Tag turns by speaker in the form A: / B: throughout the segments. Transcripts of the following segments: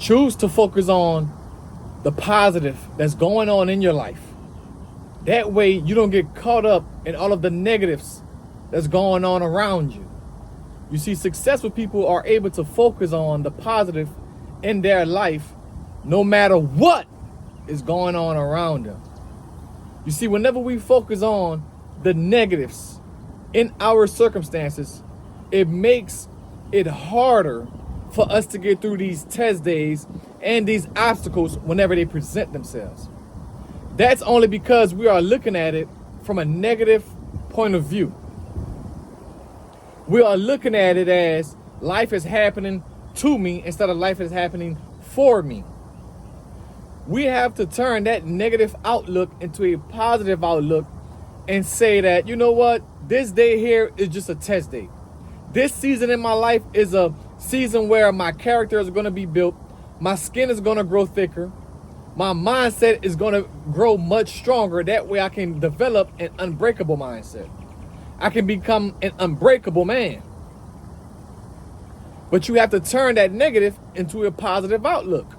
A: Choose to focus on the positive that's going on in your life. That way you don't get caught up in all of the negatives that's going on around you. You see, successful people are able to focus on the positive in their life no matter what is going on around them. You see, whenever we focus on the negatives in our circumstances, it makes it harder for us to get through these test days and these obstacles whenever they present themselves. That's only because we are looking at it from a negative point of view. We are looking at it as life is happening to me instead of life is happening for me. We have to turn that negative outlook into a positive outlook and say that, you know what, this day here is just a test day. This season in my life is a season where my character is going to be built, my skin is going to grow thicker, my mindset is going to grow much stronger. That way I can develop an unbreakable mindset. I can become an unbreakable man. But you have to turn that negative into a positive outlook.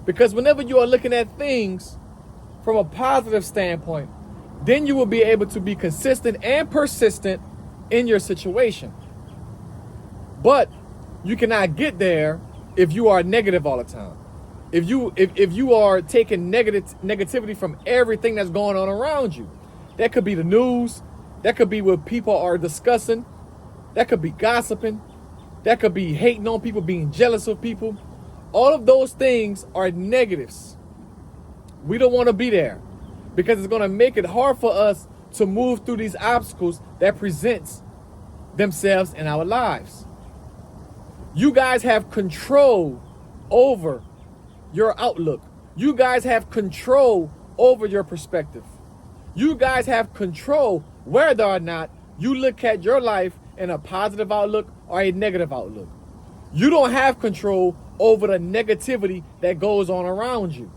A: Because whenever you are looking at things from a positive standpoint, then you will be able to be consistent and persistent in your situation. But you cannot get there if you are negative all the time. If you are taking negativity from everything that's going on around you. That could be the news, that could be what people are discussing, that could be gossiping, that could be hating on people, being jealous of people. All of those things are negatives. We don't want to be there because it's going to make it hard for us to move through these obstacles that presents themselves in our lives. You guys have control over your outlook. You guys have control over your perspective. You guys have control whether or not you look at your life in a positive outlook or a negative outlook. You don't have control over the negativity that goes on around you.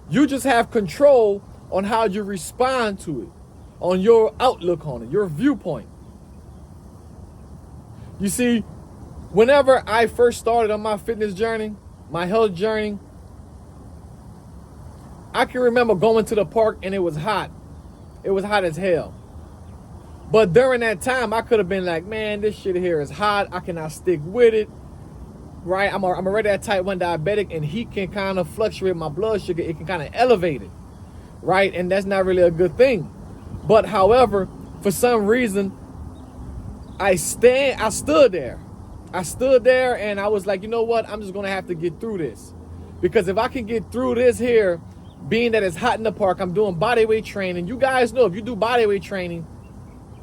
A: You just have control on how you respond to it, on your outlook on it, your viewpoint. You see, whenever I first started on my fitness journey, my health journey, I can remember going to the park and it was hot. It was hot as hell. But during that time, I could have been like, man, this shit here is hot. I cannot stick with it. Right? I'm already a type 1 diabetic, and heat can kind of fluctuate my blood sugar. It can kind of elevate it. Right? And that's not really a good thing. But however, for some reason, I stood there. I stood there and I was like, you know what? I'm just going to have to get through this. Because if I can get through this here, being that it's hot in the park, I'm doing body weight training. You guys know if you do body weight training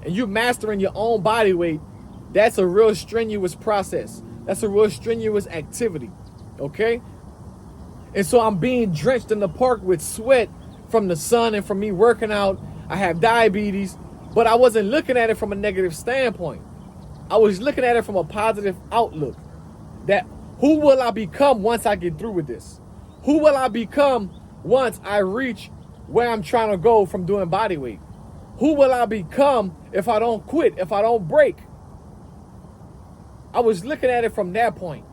A: and you're mastering your own body weight, that's a real strenuous process. That's a real strenuous activity. Okay? And so I'm being drenched in the park with sweat from the sun and from me working out. I have diabetes, but I wasn't looking at it from a negative standpoint. I was looking at it from a positive outlook. That who will I become once I get through with this? Who will I become once I reach where I'm trying to go from doing body weight? Who will I become if I don't quit, if I don't break? I was looking at it from that point.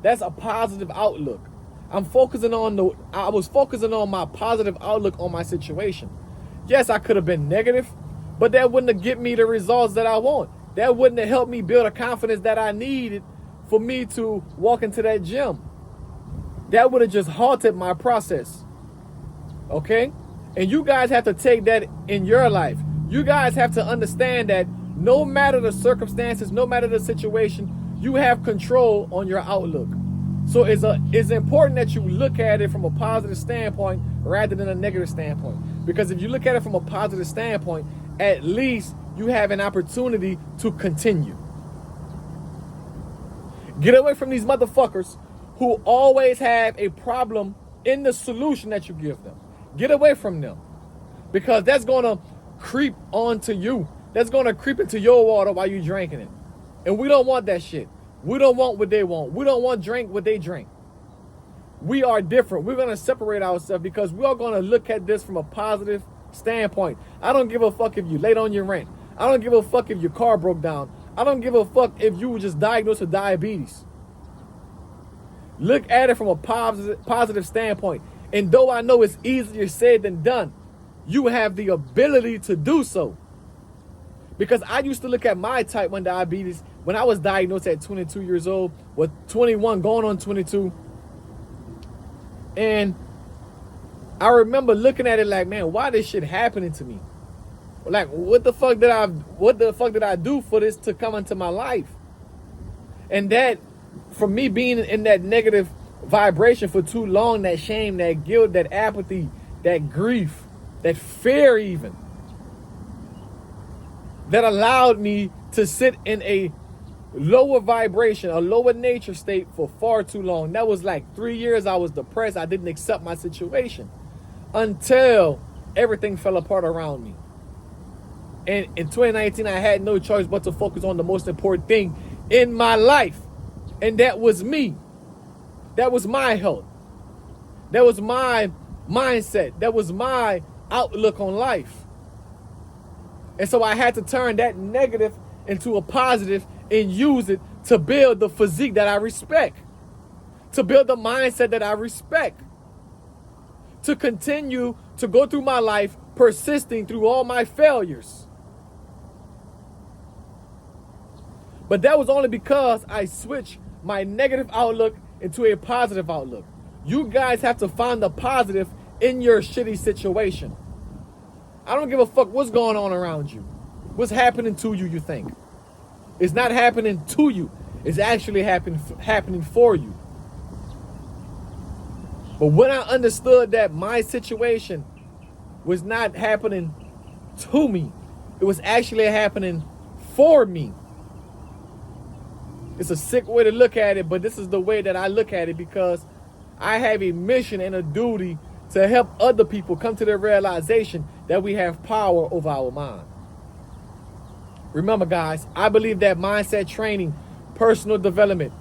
A: That's a positive outlook. I was focusing on my positive outlook on my situation. Yes, I could have been negative, but that wouldn't have get me the results that I want. That wouldn't have helped me build a confidence that I needed for me to walk into that gym. That would have just halted my process. Okay? And you guys have to take that in your life. You guys have to understand that no matter the circumstances, no matter the situation, you have control on your outlook. So it's important that you look at it from a positive standpoint rather than a negative standpoint. Because if you look at it from a positive standpoint, at least you have an opportunity to continue. Get away from these motherfuckers who always have a problem in the solution that you give them. Get away from them. Because that's going to creep onto you. That's going to creep into your water while you're drinking it. And we don't want that shit. We don't want what they want. We don't want drink what they drink. We are different. We're going to separate ourselves because we are going to look at this from a positive standpoint. I don't give a fuck if you late on your rent. I don't give a fuck if your car broke down. I don't give a fuck if you were just diagnosed with diabetes. Look at it from a positive standpoint. And though I know it's easier said than done, you have the ability to do so. Because I used to look at my type 1 diabetes when I was diagnosed at 22 years old, with 21 going on 22. And I remember looking at it like, man, why this shit happening to me? Like, what the fuck did I do for this to come into my life? And that, from me being in that negative vibration for too long, that shame, that guilt, that apathy, that grief, that fear even, that allowed me to sit in a lower vibration, a lower nature state for far too long. That was like 3 years I was depressed. I didn't accept my situation until everything fell apart around me. And in 2019, I had no choice but to focus on the most important thing in my life. And that was me. That was my health. That was my mindset. That was my outlook on life. And so I had to turn that negative into a positive and use it to build the physique that I respect, to build the mindset that I respect, to continue to go through my life persisting through all my failures. But that was only because I switched my negative outlook into a positive outlook. You guys have to find the positive in your shitty situation. I don't give a fuck what's going on around you. What's happening to you, you think. It's not happening to you. It's actually happening for you. But when I understood that my situation was not happening to me, it was actually happening for me. It's a sick way to look at it, but this is the way that I look at it, because I have a mission and a duty to help other people come to the realization that we have power over our mind. Remember, guys, I believe that mindset training, personal development,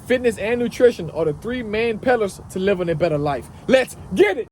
A: fitness, and nutrition are the 3 main pillars to living a better life. Let's get it!